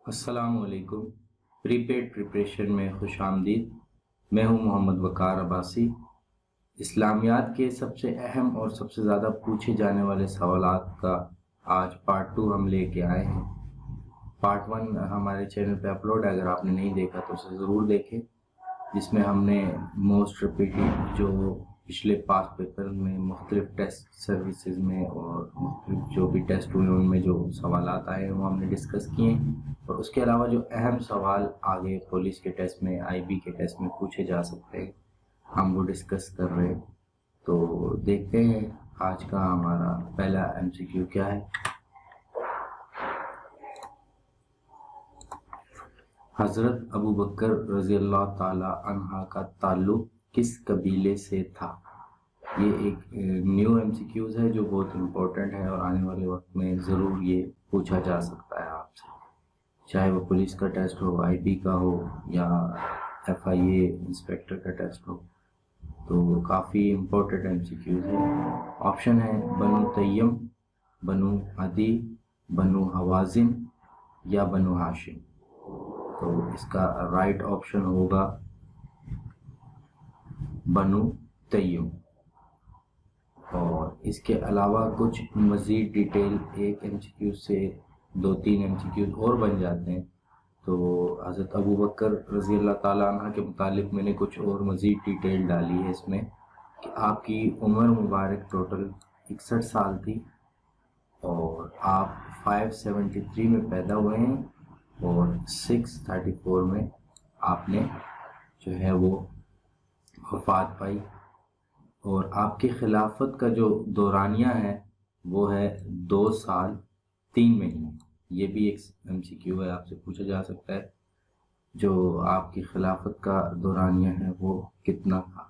السلام علیکم۔ پری paid preparation میں خوش آمدید۔ میں ہوں محمد وقار عباسی۔ اسلامیات کے سب سے اہم اور سب سے زیادہ پوچھے جانے والے سوالات کا آج پارٹ 2 ہم لے کے آئے ہیں۔ پارٹ 1 ہمارے چینل پہ اپلوڈ ہے، اگر آپ نے نہیں دیکھا تو اسے ضرور دیکھیں، جس میں ہم نے موسٹ ریپیٹڈ جو پچھلے پاس پیپر میں مختلف ٹیسٹ سروسز میں اور مختلف جو بھی ٹیسٹ ہوئے ان میں جو سوالات آئے ہیں وہ ہم نے ڈسکس کیے ہیں، اور اس کے علاوہ جو اہم سوال آگے پولیس کے ٹیسٹ میں، آئی بی کے ٹیسٹ میں پوچھے جا سکتے ہیں، ہم وہ ڈسکس کر رہے ہیں۔ تو دیکھتے ہیں آج کا ہمارا پہلا ایم سی کیو کیا ہے۔ حضرت ابوبکر رضی اللہ تعالی عنہ کا تعلق کس قبیلے سے تھا؟ یہ ایک نیو ایم سی کیوز ہے جو بہت امپورٹنٹ ہے اور آنے والے وقت میں ضرور یہ پوچھا جا سکتا ہے آپ سے، چاہے وہ پولیس کا ٹیسٹ ہو، آئی بی کا ہو یا ایف آئی اے انسپیکٹر کا ٹیسٹ ہو، تو کافی امپورٹنٹ ایم سی کیوز ہے۔ آپشن ہے بنو تیم، بنو عدی، بنو حوازن یا بنو ہاشم۔ تو اس کا رائٹ آپشن ہوگا بنو تیم۔ اور اس کے علاوہ کچھ مزید ڈیٹیل ایک ایم سی کیو سے 2-3 ایم سی کیوز اور بن جاتے ہیں۔ تو حضرت ابوبکر رضی اللہ تعالیٰ عنہ کے متعلق میں نے کچھ اور مزید ڈیٹیل ڈالی ہے اس میں کہ آپ کی عمر مبارک ٹوٹل 61 سال تھی، اور آپ 573 میں پیدا ہوئے ہیں اور 634 میں آپ نے جو ہے وہ وفات پائی، اور آپ کی خلافت کا جو دورانیہ ہے وہ ہے 2 سال 3 مہینے۔ یہ بھی ایک ایم سی کیو ہے، آپ سے پوچھا جا سکتا ہے جو آپ کی خلافت کا دورانیہ ہے وہ کتنا تھا،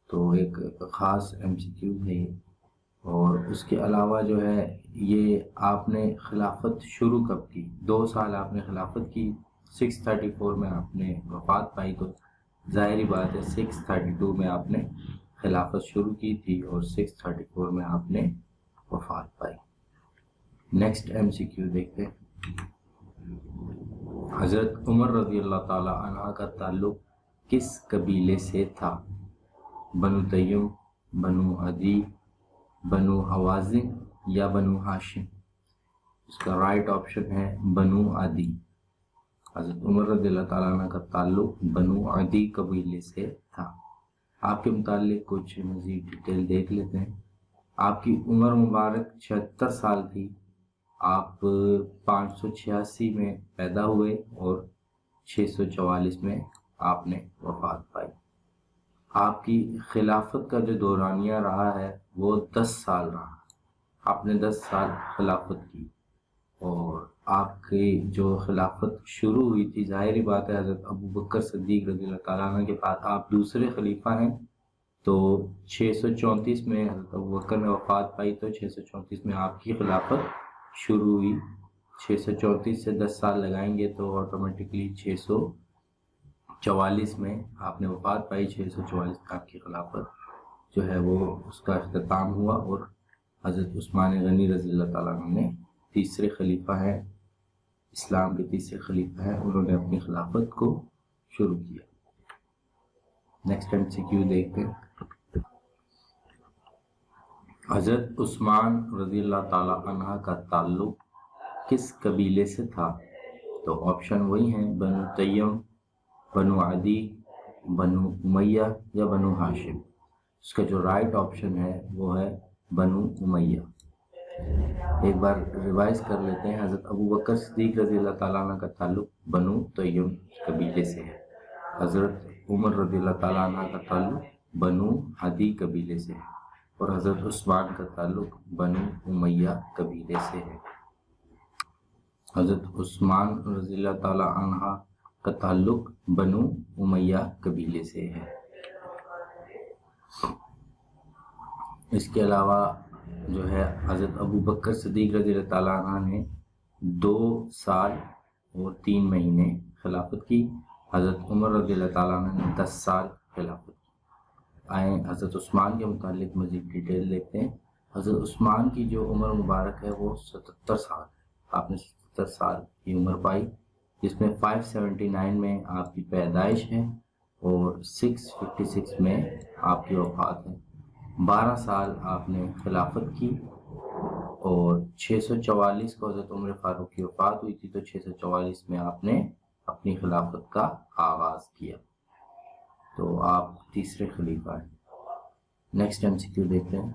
تو ایک خاص ایم سی کیو ہے یہ۔ اور اس کے علاوہ جو ہے یہ آپ نے خلافت شروع کب کی، 2 سال آپ نے خلافت کی، 634 میں آپ نے وفات پائی، تو ظاہری بات ہے 632 میں آپ نے خلافت شروع کی تھی اور 634 میں آپ نے وفات پائی۔ نیکسٹ ایم سی کیو دیکھتے ہیں۔ حضرت عمر رضی اللہ تعالی عنہ کا تعلق کس قبیلے سے تھا؟ بنو تیم، بنو عدی، بنو حوازن یا بنو ہاشم؟ اس کا رائٹ آپشن ہے بنو عدی۔ حضرت عمر رضی اللہ تعالیٰ عنہ کا تعلق بنو عدی قبیلے سے تھا۔ آپ کے متعلق کچھ مزید ڈیٹیل دیکھ لیتے ہیں۔ آپ کی عمر مبارک 76 سال تھی، آپ 586 میں پیدا ہوئے اور 644 میں آپ نے وفات پائی۔ آپ کی خلافت کا جو دورانیہ رہا ہے وہ 10 سال رہا، آپ نے 10 سال خلافت کی، اور آپ کی جو خلافت شروع ہوئی تھی، ظاہری بات ہے حضرت ابوبکر صدیق رضی اللہ تعالیٰ عنہ کے بعد آپ دوسرے خلیفہ ہیں، تو 634 میں حضرت ابوبکر نے وفات پائی، تو 634 میں آپ کی خلافت شروع ہوئی۔ 634 سے 10 سال لگائیں گے تو آٹومیٹکلی 644 میں آپ نے وفات پائی، 644 میں آپ کی خلافت جو ہے وہ اس کا اختتام ہوا، اور حضرت عثمان غنی رضی اللہ تعالیٰ عنہ نے تیسرے خلیفہ ہیں، اسلام کے تیسرے خلیفہ ہیں، انہوں نے اپنی خلافت کو شروع کیا۔ نیکسٹ ایم سی کیو دیکھتے ہیں۔ حضرت عثمان رضی اللہ تعالی عنہ کا تعلق کس قبیلے سے تھا؟ تو آپشن وہی ہیں بنو تیم، بنو عدی، بنو امیہ یا بنو ہاشم۔ اس کا جو رائٹ آپشن ہے وہ ہے بنو امیہ۔ ایک بار ریوائز کر لیتے ہیں۔ حضرت ابوبکر صدیق رضی اللہ تعالیٰ عنہ کا تعلق بنو تیم قبیلے سے ہے، حضرت عمر رضی اللہ تعالیٰ عنہ کا تعلق بنو عدی قبیلے سے ہے، اور حضرت عثمان کا تعلق بنو امیہ قبیلے سے ہے۔ حضرت عثمان رضی اللہ تعالیٰ عنہ کا تعلق بنو امیہ قبیلے سے ہے۔ اس کے علاوہ جو ہے حضرت ابوبکر صدیق رضی اللہ تعالیٰ عنہ نے 2 سال اور 3 مہینے خلافت کی، حضرت عمر رضی اللہ تعالیٰ عنہ نے 10 سال خلافت کی۔ آئیں حضرت عثمان کے متعلق مزید ڈیٹیل دیکھتے ہیں۔ حضرت عثمان کی جو عمر مبارک ہے وہ 77 سال، آپ نے 77 سال کی عمر پائی، جس میں 579 میں آپ کی پیدائش ہے اور 656 میں آپ کی وفات ہے۔ 12 سال آپ نے خلافت کی اور 644 کو حضرت عمر فاروق کی وفات ہوئی تھی، تو 644 میں آپ نے اپنی خلافت کا آغاز کیا، تو آپ تیسرے خلیفہ ہیں۔ نیکسٹ MCQ دیکھتے ہیں۔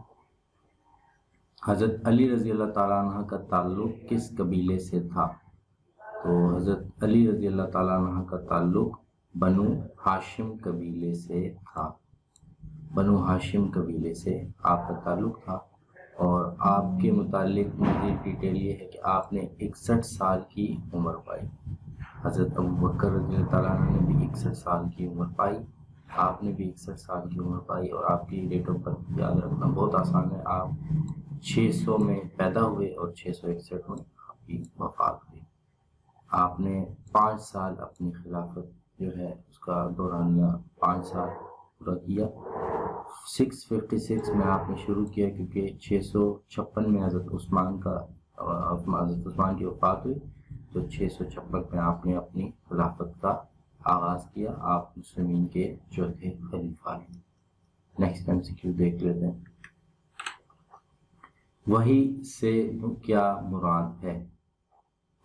حضرت علی رضی اللہ تعالیٰ عنہ کا تعلق کس قبیلے سے تھا؟ تو حضرت علی رضی اللہ تعالیٰ عنہ کا تعلق بنو ہاشم قبیلے سے تھا، بنو ہاشم قبیلے سے آپ کا تعلق تھا۔ اور آپ کے متعلق مزید ڈیٹیل یہ ہے کہ آپ نے 61 سال کی عمر پائی۔ حضرت ابوبکر رضی اللہ تعالیٰ عنہ نے بھی 61 سال کی عمر پائی، آپ نے بھی 61 سال کی عمر پائی، اور آپ کی ڈیٹ آف برتھ یاد رکھنا بہت آسان ہے۔ آپ 600 میں پیدا ہوئے اور 661 میں آپ کی وفات ہوئی۔ آپ نے 5 سال اپنی خلافت جو ہے اس کا دورانیہ 5 سال پورا کیا۔ 656 میں آپ نے شروع کیا کیونکہ 656 میں حضرت عثمان کی وفات ہوئی، تو 656 میں آپ نے اپنی خلافت کا آغاز کیا۔ آپ مسلمین کے چوتھے خلیفہ ہیں۔ نیکسٹ MCQ دیکھ لیتے ہیں۔ وحی سے کیا مراد ہے؟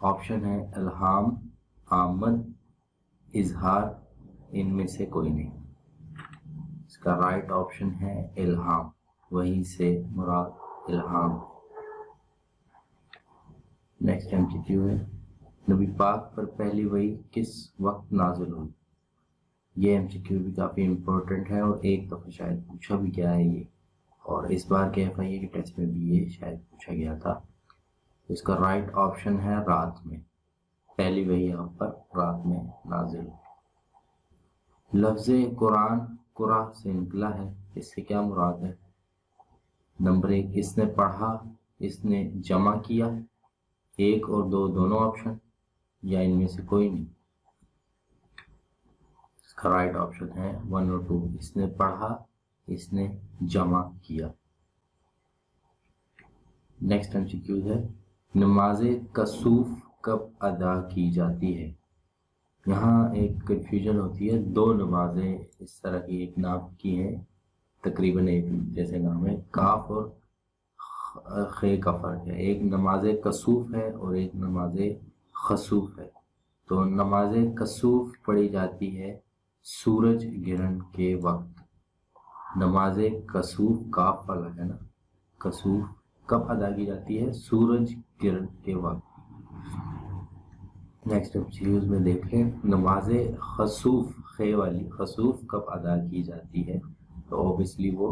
آپشن ہے الہام، آمد، اظہار، ان میں سے کوئی نہیں۔ اس کا رائٹ آپشن ہے الہام، وحی سے مراد الہام۔ نیکسٹ MCQ ہے، نبی پاک پر پہلی وحی کس وقت نازل ہوئی؟ یہ MCQ بھی کافی امپورٹنٹ ہے اور ایک دفعہ شاید پوچھا بھی گیا ہے یہ، اور اس بار کے FIA کے ٹیسٹ میں بھی یہ شاید پوچھا گیا تھا۔ اس کا رائٹ آپشن ہے رات میں، پہلی وحی آپ پر رات میں نازل ہوئی۔ لفظ قرآن قرآ سے نکلا ہے، اس سے کیا مراد ہے؟ نمبر 1، اس نے پڑھا، اس نے جمع کیا، 1 اور 2 دونوں آپشن، یا ان میں سے کوئی نہیں۔ اس کا رائٹ آپشن ہے 1 اور 2، اس نے پڑھا، اس نے جمع کیا۔ نیکسٹ MCQ ہے، نماز کسوف کب ادا کی جاتی ہے؟ یہاں ایک کنفیوژن ہوتی ہے، 2 نمازیں اس طرح کی ایک نام کی ہیں، تقریباً ایک جیسے نام ہے، کاف اور خے کا فرق ہے۔ ایک نماز کسوف ہے اور ایک نماز خسوف ہے۔ تو نماز کسوف پڑھی جاتی ہے سورج گرہن کے وقت۔ نماز کسوف کاف والا ہے نا، کسوف کب ادا کی جاتی ہے؟ سورج گرہن کے وقت۔ نیکسٹ MCQ میں دیکھیں، نماز خسوف، خے والی خسوف کب ادا کی جاتی ہے؟ تو اوبیسلی وہ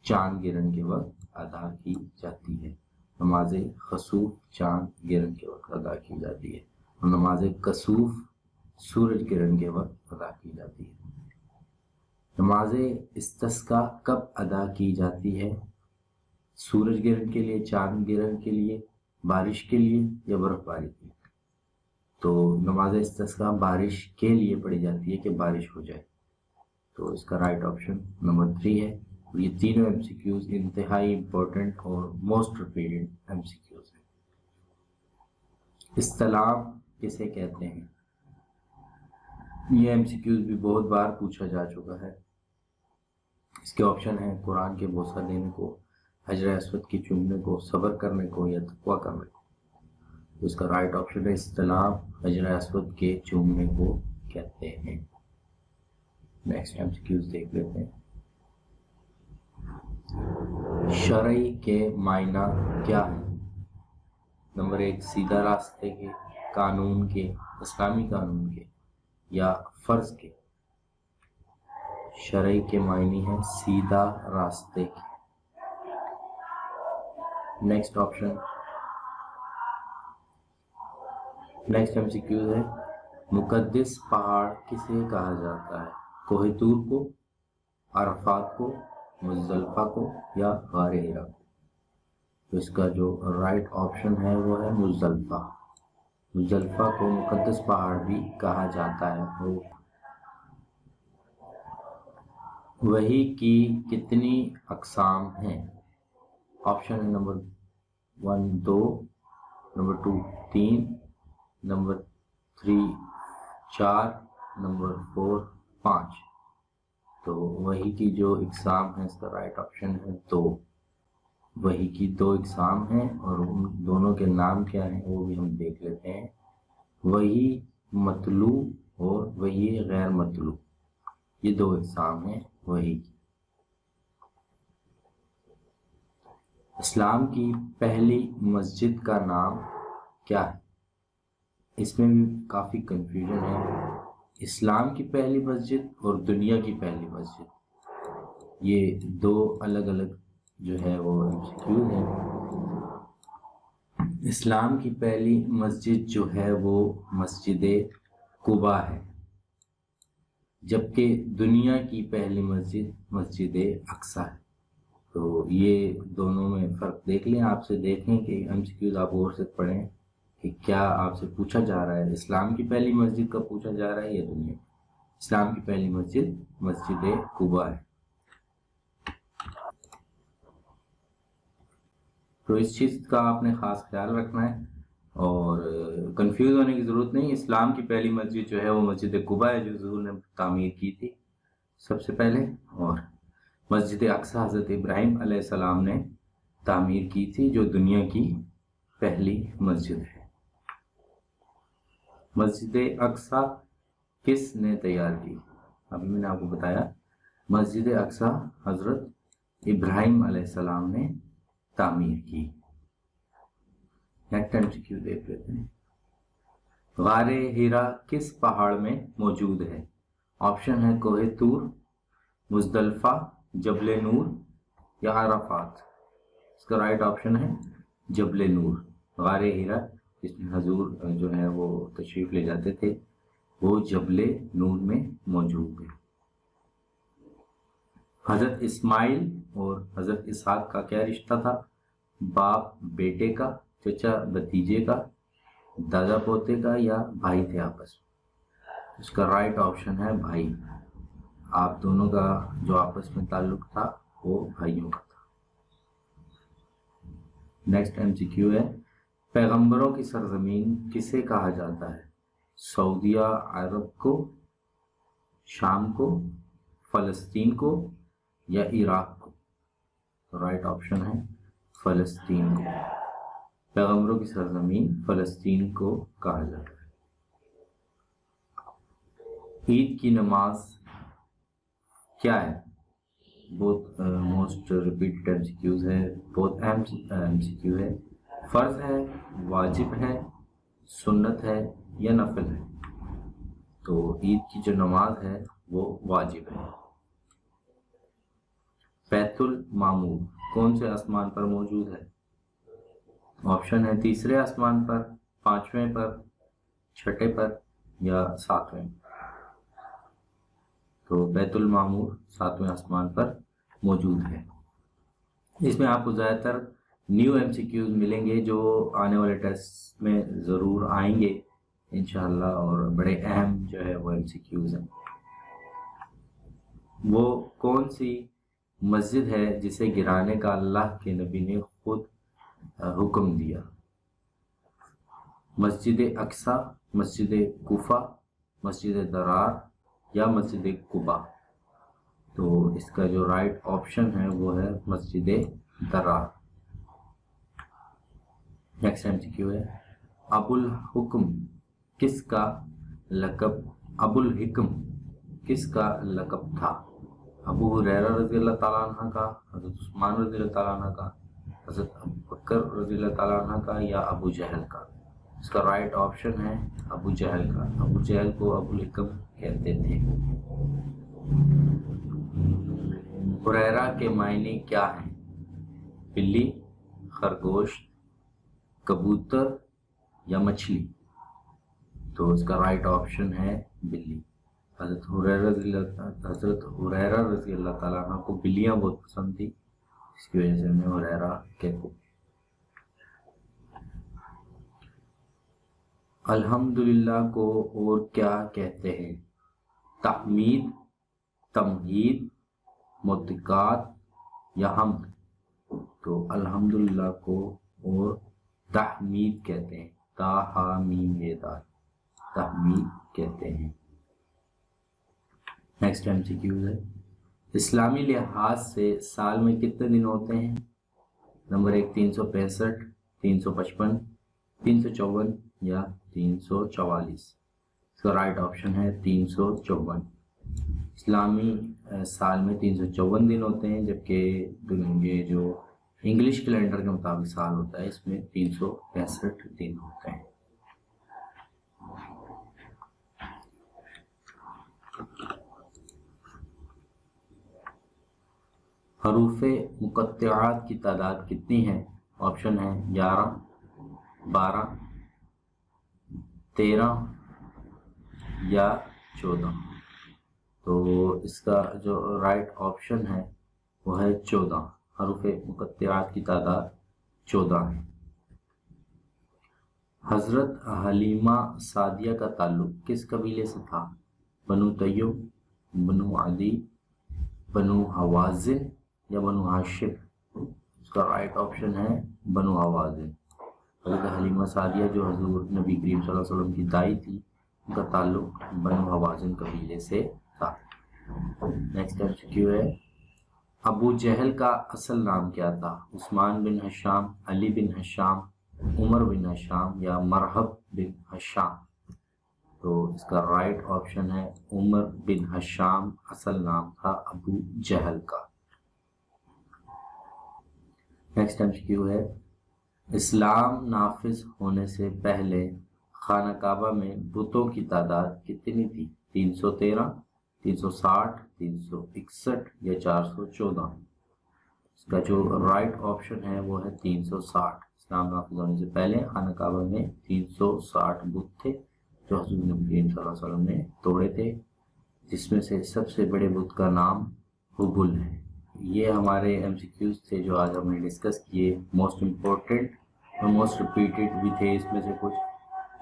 چاند گرہن کے وقت ادا کی جاتی ہے۔ نماز خسوف چاند گرہن کے وقت ادا کی جاتی ہے، اور نماز کسوف سورج گرہن کے وقت ادا کی جاتی ہے۔ نماز استسقاء کب ادا کی جاتی ہے؟ سورج گرہن کے لیے، چاند گرہن کے لیے، بارش کے لیے، یا برف باری کے لیے؟ تو نماز استسقاء بارش کے لیے پڑھی جاتی ہے کہ بارش ہو جائے، تو اس کا رائٹ آپشن نمبر 3 ہے۔ یہ تینوں MCQs انتہائی امپورٹنٹ اور موسٹ ریپیٹڈ MCQs ہیں۔ استلام کسے کہتے ہیں؟ یہ MCQs بھی بہت بار پوچھا جا چکا ہے۔ اس کے آپشن ہیں قرآن کے بوسہ دینے کو، حجر اسود کی چومنے کو، صبر کرنے کو، یا تقویٰ کرنے کو۔ اس کا رائٹ آپشن ہے استلام، حجر اسود کے چومنے کو کہتے ہیں۔ نیکسٹ MCQs دیکھ لیتے ہیں۔ شرعی کے معنی کیا ہے؟ نمبر 1، سیدھا راستے کے، قانون کے، اسلامی قانون کے، یا فرض کے؟ شرعی کے معنی ہے سیدھا راستے کے۔ نیکسٹ MCQ ہے، مقدس پہاڑ کسے کہا جاتا ہے؟ کوہ طور کو، عرفات کو، مزدلفہ کو، یا غار حرا کو؟ تو اس کا جو رائٹ آپشن ہے وہ ہے مزدلفہ۔ مزدلفہ کو مقدس پہاڑ بھی کہا جاتا ہے۔ وحی کی کتنی اقسام ہیں؟ آپشن ہے نمبر 1 2، نمبر 2 3، نمبر 3 4, نمبر 4 5. تو وہی کی جو اقسام ہے اس کا رائٹ آپشن ہے 2. وہی کی 2 اقسام ہیں اور ان دونوں کے نام کیا ہیں وہ بھی ہم دیکھ لیتے ہیں. وہی مطلوع اور وہی غیر مطلوع، یہ 2 اقسام ہیں وہی کی. اسلام کی پہلی مسجد کا نام کیا ہے؟ اس میں بھی کافی کنفیوژن ہے. اسلام کی پہلی مسجد اور دنیا کی پہلی مسجد، یہ 2 الگ الگ جو ہے وہ MCQ ہیں. اسلام کی پہلی مسجد جو ہے وہ مسجد قباء ہے، جبکہ دنیا کی پہلی مسجد مسجد اقصیٰ ہے. تو یہ دونوں میں فرق دیکھ لیں. آپ سے دیکھیں کہ MCQs آپ غور سے پڑھیں کہ کیا آپ سے پوچھا جا رہا ہے اسلام کی پہلی مسجد کا پوچھا جا رہا ہے یا دنیا. اسلام کی پہلی مسجد مسجد قباء ہے. تو اس چیز کا آپ نے خاص خیال رکھنا ہے اور کنفیوز ہونے کی ضرورت نہیں. اسلام کی پہلی مسجد جو ہے وہ مسجد قباء ہے جو حضور نے تعمیر کی تھی سب سے پہلے، اور مسجد اقصیٰ حضرت ابراہیم علیہ السلام نے تعمیر کی تھی جو دنیا کی پہلی مسجد ہے. مسجد اقصیٰ کس نے تیار کی؟ ابھی میں نے آپ کو بتایا مسجد اقصیٰ حضرت ابراہیم علیہ السلام نے تعمیر کی. نیکسٹ MCQ دیکھ لیتے ہیں. غار حرا کس پہاڑ میں موجود ہے؟ آپشن ہے کوہ طور، مزدلفہ، جبل نور یا عرفات. اس کا رائٹ آپشن ہے جبل نور. غار حرا جس میں حضور جو ہے وہ تشریف لے جاتے تھے وہ جبل نور میں موجود ہے. حضرت اسماعیل اور حضرت اسحاق کا کیا رشتہ تھا؟ باپ بیٹے کا، چچا بھتیجے کا، دادا پوتے کا یا بھائی تھے آپس میں؟ اس کا رائٹ آپشن ہے بھائی. آپ دونوں کا جو آپس میں تعلق تھا وہ بھائیوں کا تھا. نیکسٹ MCQ ہے پیغمبروں کی سرزمین کسے کہا جاتا ہے؟ سعودیہ عرب کو، شام کو، فلسطین کو یا عراق کو؟ رائٹ آپشن ہے فلسطین کو. پیغمبروں کی سرزمین فلسطین کو کہا جاتا ہے. عید کی نماز کیا ہے؟ بہت موسٹ ریپیٹڈ MCQs ہے، بہت اہم MCQ ہے. فرض ہے، واجب ہے، سنت ہے یا نفل ہے؟ تو عید کی جو نماز ہے وہ واجب ہے. بیت المعمور کون سے آسمان پر موجود ہے؟ آپشن ہے تیسرے آسمان پر، 5ویں پر، 6 پر یا 7ویں. تو بیت المعمور 7ویں آسمان پر موجود ہے. اس میں آپ کو زیادہ تر نیو MCQs ملیں گے جو آنے والے ٹیسٹ میں ضرور آئیں گے انشاءاللہ، اور بڑے اہم جو ہے وہ MCQs ہیں. وہ کون سی مسجد ہے جسے گرانے کا اللہ کے نبی نے خود حکم دیا؟ مسجد اقصیٰ، مسجد کوفہ، مسجد ضرار یا مسجد قباء؟ تو اس کا جو رائٹ آپشن ہے وہ ہے مسجد ضرار. نیکسٹ MCQ ہے ابو الحکم کس کا لقب تھا؟ ابو ہریرہ رضی اللہ تعالیٰ عنہ کا، حضرت عثمان رضی اللہ تعالیٰ عنہ کا، حضرت ابوبکر رضی اللہ تعالیٰ عنہ کا یا ابو جہل کا؟ اس کا رائٹ آپشن ہے ابو جہل کا. ابو جہل کو ابو الحکم کہتے تھے. ہریرہ کے معنی کیا ہیں؟ بلی، خرگوش، کبوتر یا مچھلی؟ تو اس کا رائٹ آپشن ہے بلی. حضرت ہریرہ رضی اللہ تعالیٰ عنہ کو بلیاں بہت پسند تھی، اس کی وجہ سے انہیں ہریرہ کہتے. الحمدللہ کو اور کیا کہتے ہیں؟ تحمید، تمہید، معتقاد یا حمد؟ تو الحمدللہ کو اور تحمید کہتے ہیں. تا ہا میم یہ دال. تحمیل کہتے ہیں۔ نیکسٹ MCQ ہے، اسلامی لحاظ سے سال میں کتنے دن ہوتے ہیں؟ نمبر 1 365، 355، 354 یا 344۔ اس کا رائٹ آپشن ہے 354۔ اسلامی سال میں 354 دن ہوتے ہیں، جبکہ یہ جو انگلش کیلنڈر کے مطابق سال ہوتا ہے اس میں 365 دن ہوتے ہیں۔ حروف مقطعات کی تعداد کتنی ہے؟ آپشن ہے 11، 12، 13 یا 14۔ تو اس کا جو رائٹ آپشن ہے وہ ہے 14۔ حروف مقطعات کی تعداد 14 ہے۔ حضرت حلیمہ سعدیہ کا تعلق کس قبیلے سے تھا؟ بنو تیم، بنو عدی، بنو حوازن یا بنو ہاشم؟ اس کا رائٹ آپشن ہے بنو حوازن۔ حضرت حلیمہ سعدیہ جو حضور نبی کریم صلی اللہ علیہ وسلم کی دائی تھی، ان کا تعلق بنو حوازن قبیلے سے تھا۔ نیکسٹ MCQ ہے، ابو جہل کا اصل نام کیا تھا؟ عثمان بن ہشام، علی بن ہشام، عمر بن ہشام یا مرحب بن ہشام؟ تو اس کا رائٹ آپشن ہے عمر بن ہشام اصل نام تھا ابو جہل کا۔ نیکسٹ MCQ ہے، اسلام نافذ ہونے سے پہلے خانہ کعبہ میں بتوں کی تعداد کتنی تھی؟ 313، 360، 361 یا 414؟ اس کا جو رائٹ آپشن ہے وہ ہے 360۔ اسلام نافذ ہونے سے پہلے خانہ کعبہ میں 360 بت تھے جو حضور نبی کریم صلی اللہ علیہ وسلم نے توڑے تھے، جس میں سے سب سے بڑے بت کا نام حبل ہے۔ یہ ہمارے MCQs تھے جو آج ہم نے ڈسکس کیے، موسٹ امپورٹنٹ اور موسٹ ریپیٹڈ بھی تھے اس میں سے کچھ۔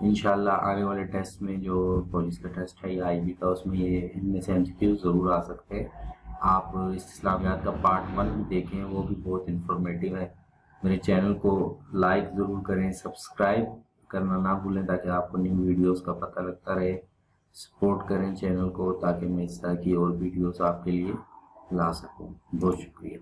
انشاءاللہ آنے والے ٹیسٹ میں جو پولیس کا ٹیسٹ ہے یا IB کا، اس میں یہ ان میں سے MCQs ضرور آ سکتے ہیں۔ آپ اس اسلامیات کا پارٹ 1 بھی دیکھیں، وہ بھی بہت انفارمیٹیو ہے۔ میرے چینل کو لائک ضرور کریں، سبسکرائب کرنا نہ بھولیں تاکہ آپ کو نیو ویڈیوز کا پتہ لگتا رہے۔ سپورٹ کریں چینل کو تاکہ میں اس طرح کی اور ویڈیوز آپ کے لیے لا سکوں۔ بہت شکریہ۔